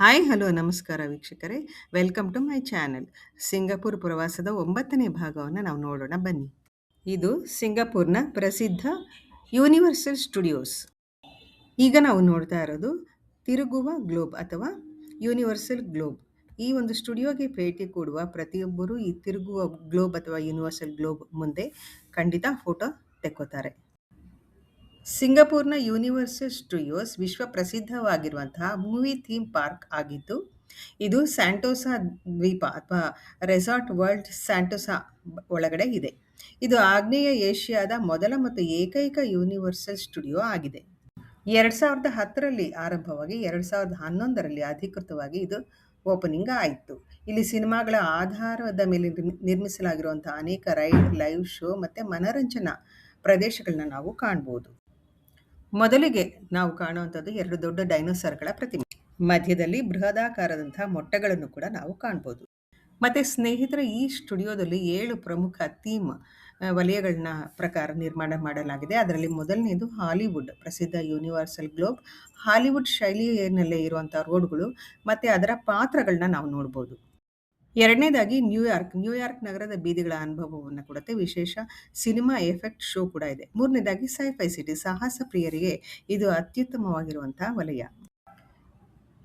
Hi hello ನಮಸ್ಕಾರ ವೀಕ್ಷಕರೇ. Welcome to my channel. Singapore ಪ್ರವಾಸದ 9ನೇ ಭಾಗವನ್ನು ನಾವು ನೋಡೋಣ ಬನ್ನಿ. ಇದು ಸಿಂಗಾಪುರ್ನ ಪ್ರಸಿದ್ಧ ಯೂನಿವರ್ಸಲ್ ಸ್ಟುಡಿಯೋಸ್. ಈಗ ನಾವು ನೋಡ್ತಾ ಇರೋದು ತಿರುಗುವ ಗ್ಲೋಬ್ ಅಥವಾ ಯೂನಿವರ್ಸಲ್ ಗ್ಲೋಬ್. ಈ ಒಂದು ಸ್ಟುಡಿಯೋಗೆ ಭೇಟಿ ಕೊಡುವ ಪ್ರತಿಯೊಬ್ಬರೂ ಈ ತಿರುಗುವ ಗ್ಲೋಬ್ ಅಥವಾ ಯೂನಿವರ್ಸಲ್ ಗ್ಲೋಬ್ ಮುಂದೆ ಖಂಡಿತ ಫೋಟೋ ತೆಕ್ಕೋತಾರೆ. ಸಿಂಗಾಪುರ್ನ ಯೂನಿವರ್ಸಲ್ ಸ್ಟುಡಿಯೋಸ್ ವಿಶ್ವ ಪ್ರಸಿದ್ಧವಾಗಿರುವಂತಹ ಮೂವಿ ಥೀಮ್ ಪಾರ್ಕ್ ಆಗಿದ್ದು, ಇದು ಸ್ಯಾಂಟೋಸಾ ದ್ವೀಪ ಅಥವಾ ರೆಸಾರ್ಟ್ ವರ್ಲ್ಡ್ ಸ್ಯಾಂಟೋಸಾ ಒಳಗಡೆ ಇದೆ. ಇದು ಆಗ್ನೇಯ ಏಷ್ಯಾದ ಮೊದಲ ಮತ್ತು ಏಕೈಕ ಯೂನಿವರ್ಸಲ್ ಸ್ಟುಡಿಯೋ ಆಗಿದೆ. 2010ರಲ್ಲಿ ಆರಂಭವಾಗಿ 2011ರಲ್ಲಿ ಅಧಿಕೃತವಾಗಿ ಇದು ಓಪನಿಂಗ್ ಆಯಿತು. ಇಲ್ಲಿ ಸಿನಿಮಾಗಳ ಆಧಾರದ ಮೇಲೆ ನಿರ್ಮಿಸಲಾಗಿರುವಂತಹ ಅನೇಕ ರೈಡ್, ಲೈವ್ ಶೋ ಮತ್ತು ಮನರಂಜನಾ ಪ್ರದೇಶಗಳನ್ನ ನಾವು ಕಾಣ್ಬೋದು. ಮೊದಲಿಗೆ ನಾವು ಕಾಣುವಂಥದ್ದು 2 ದೊಡ್ಡ ಡೈನೋಸಾರ್ಗಳ ಪ್ರತಿಮೆ. ಮಧ್ಯದಲ್ಲಿ ಬೃಹದಾಕಾರದಂತಹ ಮೊಟ್ಟೆಗಳನ್ನು ಕೂಡ ನಾವು ಕಾಣ್ಬೋದು. ಮತ್ತೆ ಸ್ನೇಹಿತರೆ, ಈ ಸ್ಟುಡಿಯೋದಲ್ಲಿ 7 ಪ್ರಮುಖ ಥೀಮ್ ವಲಯಗಳನ್ನ ಪ್ರಕಾರ ನಿರ್ಮಾಣ ಮಾಡಲಾಗಿದೆ. ಅದರಲ್ಲಿ ಮೊದಲನೇದು ಹಾಲಿವುಡ್, ಪ್ರಸಿದ್ಧ ಯೂನಿವರ್ಸಲ್ ಗ್ಲೋಬ್. ಹಾಲಿವುಡ್ ಶೈಲಿಯಲ್ಲೇ ಇರುವಂತಹ ರೋಡ್ಗಳು ಮತ್ತೆ ಅದರ ಪಾತ್ರಗಳನ್ನ ನಾವು ನೋಡ್ಬೋದು. ಎರಡನೇದಾಗಿ ನ್ಯೂಯಾರ್ಕ್ ನಗರದ ಬೀದಿಗಳ ಅನುಭವವನ್ನು ಕೊಡುತ್ತೆ. ವಿಶೇಷ ಸಿನಿಮಾ ಎಫೆಕ್ಟ್ ಶೋ ಕೂಡ ಇದೆ. ಮೂರನೇದಾಗಿ ಸೈಫೈ ಸಿಟಿ, ಸಾಹಸ ಪ್ರಿಯರಿಗೆ ಇದು ಅತ್ಯುತ್ತಮವಾಗಿರುವಂತಹ ವಲಯ.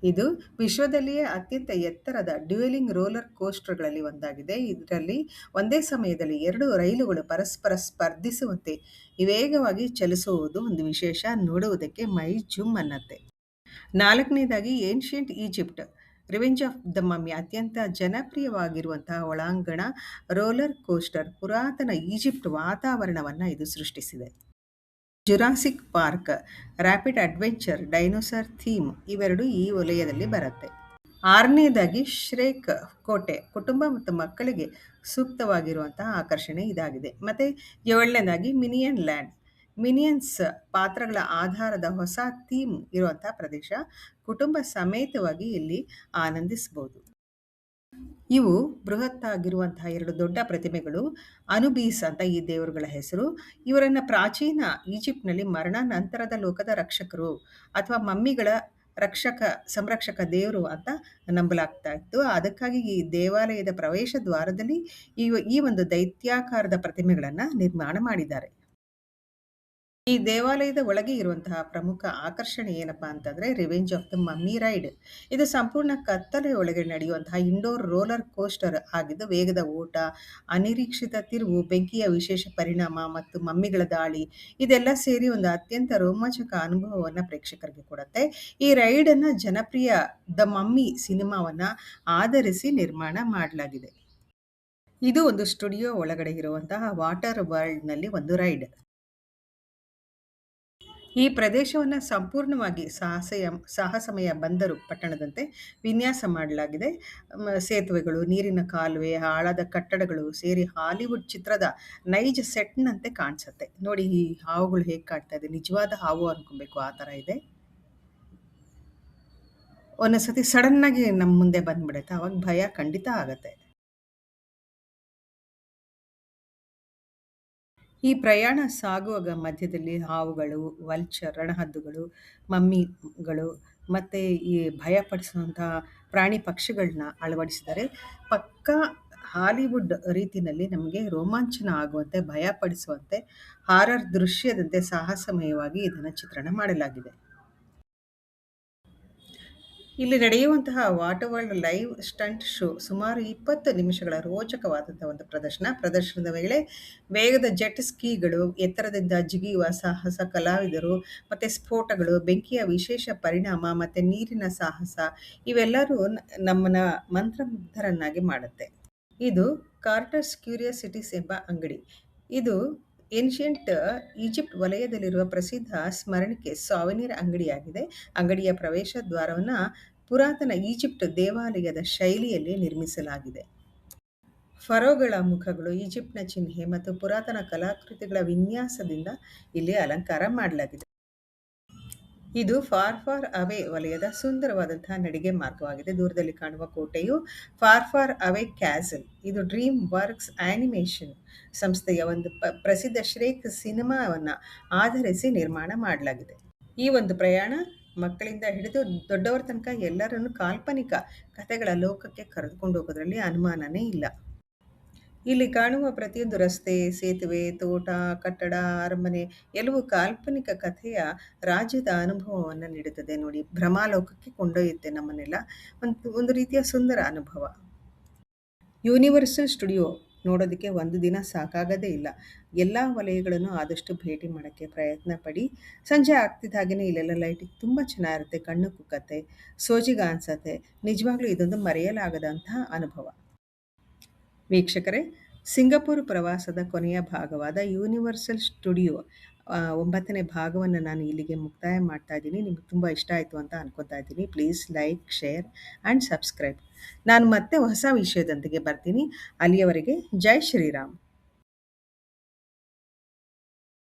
ಇದು ವಿಶ್ವದಲ್ಲಿಯೇ ಅತ್ಯಂತ ಎತ್ತರದ ಡ್ಯುಯಲಿಂಗ್ ರೋಲರ್ ಕೋಸ್ಟರ್ಗಳಲ್ಲಿ ಒಂದಾಗಿದೆ. ಇದರಲ್ಲಿ ಒಂದೇ ಸಮಯದಲ್ಲಿ 2 ರೈಲುಗಳು ಪರಸ್ಪರ ಸ್ಪರ್ಧಿಸುವಂತೆ ವೇಗವಾಗಿ ಚಲಿಸುವುದು ಒಂದು ವಿಶೇಷ, ನೋಡುವುದಕ್ಕೆ ಮೈ ಜುಮ್ ಅನ್ನತ್ತೆ. ನಾಲ್ಕನೇದಾಗಿ ancient Egypt revenge of the mummy, ಅತ್ಯಂತ ಜನಪ್ರಿಯವಾಗಿರುವಂತಹ ಒಳಾಂಗಣ ರೋಲರ್ ಕೋಸ್ಟರ್. ಪುರಾತನ ಈಜಿಪ್ಟ್ ವಾತಾವರಣವನ್ನು ಇದು ಸೃಷ್ಟಿಸಿದೆ. Jurassic park rapid adventure dinosaur theme, ಇವೆರಡು ಈ ವಲಯದಲ್ಲಿ ಬರುತ್ತೆ. ಆರನೇದಾಗಿ ಶ್ರೇಕ್ ಕೋಟೆ, ಕುಟುಂಬ ಮತ್ತು ಮಕ್ಕಳಿಗೆ ಸೂಕ್ತವಾಗಿರುವಂತಹ ಆಕರ್ಷಣೆ ಇದಾಗಿದೆ. ಮತ್ತೆ 7ನೇದಾಗಿ ಮಿನಿಯನ್ ಲ್ಯಾಂಡ್, ಮಿನಿಯನ್ಸ್ ಪಾತ್ರಗಳ ಆಧಾರದ ಹೊಸ ಥೀಮ್ ಇರುವಂತಹ ಪ್ರದೇಶ. ಕುಟುಂಬ ಸಮೇತವಾಗಿ ಇಲ್ಲಿ ಆನಂದಿಸಬಹುದು. ಇವು ಬೃಹತ್ತಾಗಿರುವಂತಹ 2 ದೊಡ್ಡ ಪ್ರತಿಮೆಗಳು. ಅನುಬೀಸ್ ಅಂತ ಈ ದೇವರುಗಳ ಹೆಸರು. ಇವರನ್ನ ಪ್ರಾಚೀನ ಈಜಿಪ್ಟ್ನಲ್ಲಿ ಮರಣ ನಂತರದ ಲೋಕದ ರಕ್ಷಕರು ಅಥವಾ ಮಮ್ಮಿಗಳ ಸಂರಕ್ಷಕ ದೇವರು ಅಂತ ನಂಬಲಾಗ್ತಾ ಇತ್ತು. ಅದಕ್ಕಾಗಿ ಈ ದೇವಾಲಯದ ಪ್ರವೇಶ ದ್ವಾರದಲ್ಲಿ ಈ ಒಂದು ದೈತ್ಯಾಕಾರದ ಪ್ರತಿಮೆಗಳನ್ನ ನಿರ್ಮಾಣ ಮಾಡಿದ್ದಾರೆ. ಈ ದೇವಾಲಯದ ಒಳಗೆ ಇರುವಂತಹ ಪ್ರಮುಖ ಆಕರ್ಷಣೆ ಏನಪ್ಪಾ ಅಂತಂದ್ರೆ revenge of the mummy ride. ಇದು ಸಂಪೂರ್ಣ ಕತ್ತಲೆ ಒಳಗೆ ನಡೆಯುವಂತಹ ಇಂಡೋರ್ ರೋಲರ್ ಕೋಸ್ಟರ್ ಆಗಿದ್ದು, ವೇಗದ ಓಟ, ಅನಿರೀಕ್ಷಿತ ತಿರುವು, ಬೆಂಕಿಯ ವಿಶೇಷ ಪರಿಣಾಮ ಮತ್ತು ಮಮ್ಮಿಗಳ ದಾಳಿ ಇದೆಲ್ಲ ಸೇರಿ ಒಂದು ಅತ್ಯಂತ ರೋಮಾಂಚಕ ಅನುಭವವನ್ನ ಪ್ರೇಕ್ಷಕರಿಗೆ ಕೊಡುತ್ತೆ. ಈ ರೈಡ್ ಅನ್ನ ಜನಪ್ರಿಯ ದ ಮಮ್ಮಿ ಸಿನಿಮಾವನ್ನ ಆಧರಿಸಿ ನಿರ್ಮಾಣ ಮಾಡಲಾಗಿದೆ. ಇದು ಒಂದು ಸ್ಟುಡಿಯೋ ಒಳಗಡೆ ಇರುವಂತಹ ವಾಟರ್ ವರ್ಲ್ಡ್ ನಲ್ಲಿ ಒಂದು ರೈಡ್. ಈ ಪ್ರದೇಶವನ್ನು ಸಂಪೂರ್ಣವಾಗಿ ಸಾಹಸಮಯ ಬಂದರು ಪಟ್ಟಣದಂತೆ ವಿನ್ಯಾಸ ಮಾಡಲಾಗಿದೆ. ಸೇತುವೆಗಳು, ನೀರಿನ ಕಾಲುವೆ, ಆಳದ ಕಟ್ಟಡಗಳು ಸೇರಿ ಹಾಲಿವುಡ್ ಚಿತ್ರದ ನೈಜ ಸೆಟ್ನಂತೆ ಕಾಣಿಸುತ್ತೆ. ನೋಡಿ ಈ ಹಾವುಗಳು ಹೇಗೆ ಕಾಣ್ತಾ ಇದೆ, ನಿಜವಾದ ಹಾವು ಅನ್ಕೊಬೇಕು, ಆ ಥರ ಇದೆ. ಒಂದೊಂದ್ಸತಿ ಸಡನ್ ಆಗಿ ನಮ್ಮ ಮುಂದೆ ಬಂದ್ಬಿಡುತ್ತೆ, ಅವಾಗ ಭಯ ಖಂಡಿತ ಆಗತ್ತೆ. ಈ ಪ್ರಯಾಣ ಸಾಗುವಾಗ ಮಧ್ಯದಲ್ಲಿ ಹಾವುಗಳು, ವಲ್ಚರ್, ರಣಹದ್ದುಗಳು, ಮಮ್ಮಿಗಳು ಮತ್ತು ಈ ಭಯಪಡಿಸುವಂತಹ ಪ್ರಾಣಿ ಪಕ್ಷಿಗಳನ್ನ ಅಳವಡಿಸಿದ್ದಾರೆ. ಪಕ್ಕಾ ಹಾಲಿವುಡ್ ರೀತಿಯಲ್ಲಿ ನಮಗೆ ರೋಮಾಂಚನ ಆಗುವಂತೆ, ಭಯಪಡಿಸುವಂತೆ, ಹಾರರ್ ದೃಶ್ಯದಂತೆ ಸಾಹಸಮಯವಾಗಿ ಇದನ್ನು ಚಿತ್ರಣ ಮಾಡಲಾಗಿದೆ. ಇಲ್ಲಿ ನಡೆಯುವಂತಹ water world live stunt show ಸುಮಾರು 20 ನಿಮಿಷಗಳ ರೋಚಕವಾದಂತಹ ಒಂದು ಪ್ರದರ್ಶನದ ವೇಳೆ ವೇಗದ ಜೆಟ್ ಸ್ಕೀಗಳು, ಎತ್ತರದಿಂದ ಜಿಗಿಯುವ ಸಾಹಸ ಕಲಾವಿದರು ಮತ್ತು ಸ್ಫೋಟಗಳು, ಬೆಂಕಿಯ ವಿಶೇಷ ಪರಿಣಾಮ ಮತ್ತು ನೀರಿನ ಸಾಹಸ ಇವೆಲ್ಲರೂ ನಮ್ಮನ್ನ ಮಂತ್ರಮುಗ್ಧರನ್ನಾಗಿ ಮಾಡುತ್ತೆ. ಇದು ಕಾರ್ಟರ್ಸ್ ಕ್ಯೂರಿಯಾಸಿಟೀಸ್ ಎಂಬ ಅಂಗಡಿ. ಇದು ಏನ್ಷಿಯಂಟ್ ಈಜಿಪ್ಟ್ ವಲಯದಲ್ಲಿರುವ ಪ್ರಸಿದ್ಧ ಸ್ಮರಣಿಕೆ ಸಾವೆನಿರ್ ಅಂಗಡಿಯಾಗಿದೆ. ಅಂಗಡಿಯ ಪ್ರವೇಶ ದ್ವಾರವನ್ನು ಪುರಾತನ ಈಜಿಪ್ಟ್ ದೇವಾಲಯದ ಶೈಲಿಯಲ್ಲಿ ನಿರ್ಮಿಸಲಾಗಿದೆ. ಫರೋಗಳ ಮುಖಗಳು, ಈಜಿಪ್ಟ್ನ ಚಿಹ್ನೆ ಮತ್ತು ಪುರಾತನ ಕಲಾಕೃತಿಗಳ ವಿನ್ಯಾಸದಿಂದ ಇಲ್ಲಿ ಅಲಂಕಾರ ಮಾಡಲಾಗಿದೆ. ಇದು ಫಾರ್ ಅವೇ ವಲಯದ ಸುಂದರವಾದಂತಹ ನಡಿಗೆ ಮಾರ್ಗವಾಗಿದೆ. ದೂರದಲ್ಲಿ ಕಾಣುವ ಕೋಟೆಯು ಫಾರ್ ಅವೇ ಕ್ಯಾಸಲ್. ಇದು ಡ್ರೀಮ್ ವರ್ಕ್ಸ್ ಆನಿಮೇಷನ್ ಸಂಸ್ಥೆಯ ಒಂದು ಪ್ರಸಿದ್ಧ ಶ್ರೇಕ್ ಸಿನಿಮಾವನ್ನ ಆಧರಿಸಿ ನಿರ್ಮಾಣ ಮಾಡಲಾಗಿದೆ. ಈ ಒಂದು ಪ್ರಯಾಣ ಮಕ್ಕಳಿಂದ ಹಿಡಿದು ದೊಡ್ಡವರ ತನಕ ಎಲ್ಲರನ್ನು ಕಾಲ್ಪನಿಕ ಕಥೆಗಳ ಲೋಕಕ್ಕೆ ಕರೆದುಕೊಂಡು ಹೋಗೋದ್ರಲ್ಲಿ ಅನುಮಾನನೇ ಇಲ್ಲ. ಇಲ್ಲಿ ಕಾಣುವ ಪ್ರತಿಯೊಂದು ರಸ್ತೆ, ಸೇತುವೆ, ತೋಟ, ಕಟ್ಟಡ, ಅರಮನೆ ಎಲ್ಲವೂ ಕಾಲ್ಪನಿಕ ಕಥೆಯ ರಾಜ್ಯದ ಅನುಭವವನ್ನು ನೀಡುತ್ತದೆ ನೋಡಿ. ಭ್ರಮಾಲೋಕಕ್ಕೆ ಕೊಂಡೊಯ್ಯುತ್ತೆ ನಮ್ಮನ್ನೆಲ್ಲ. ಒಂದು ರೀತಿಯ ಸುಂದರ ಅನುಭವ. ಯೂನಿವರ್ಸಲ್ ಸ್ಟುಡಿಯೋ ನೋಡೋದಕ್ಕೆ ಒಂದು ದಿನ ಸಾಕಾಗೋದೇ ಇಲ್ಲ. ಎಲ್ಲ ವಲಯಗಳನ್ನು ಆದಷ್ಟು ಭೇಟಿ ಮಾಡೋಕ್ಕೆ ಪ್ರಯತ್ನ ಪಡಿ. ಸಂಜೆ ಆಗ್ತಿದ್ದ ಹಾಗೆಯೇ ಇಲ್ಲೆಲ್ಲ ಲೈಟಿಂಗ್ ತುಂಬ ಚೆನ್ನಾಗಿರುತ್ತೆ, ಕಣ್ಣು ಕುಕ್ಕತ್ತೆ, ಸೋಜಿಗ ಅನ್ಸತ್ತೆ. ನಿಜವಾಗ್ಲೂ ಇದೊಂದು ಮರೆಯಲಾಗದಂತಹ ಅನುಭವ. ವೀಕ್ಷಕರೇ, ಸಿಂಗಪೂರ್ ಪ್ರವಾಸದ ಕೊನೆಯ ಭಾಗವಾದ ಯೂನಿವರ್ಸಲ್ ಸ್ಟುಡಿಯೋ 9ನೇ ಭಾಗವನ್ನು ನಾನು ಇಲ್ಲಿಗೆ ಮುಕ್ತಾಯ ಮಾಡ್ತಾ ಇದ್ದೀನಿ. ನಿಮ್ಗೆ ತುಂಬ ಇಷ್ಟ ಆಯಿತು ಅಂತ ಅನ್ಕೋತಾ ಇದ್ದೀನಿ. Please like, share and subscribe. ನಾನು ಮತ್ತೆ ಹೊಸ ವಿಷಯದೊಂದಿಗೆ ಬರ್ತೀನಿ. ಅಲ್ಲಿಯವರೆಗೆ ಜೈ ಶ್ರೀರಾಮ್.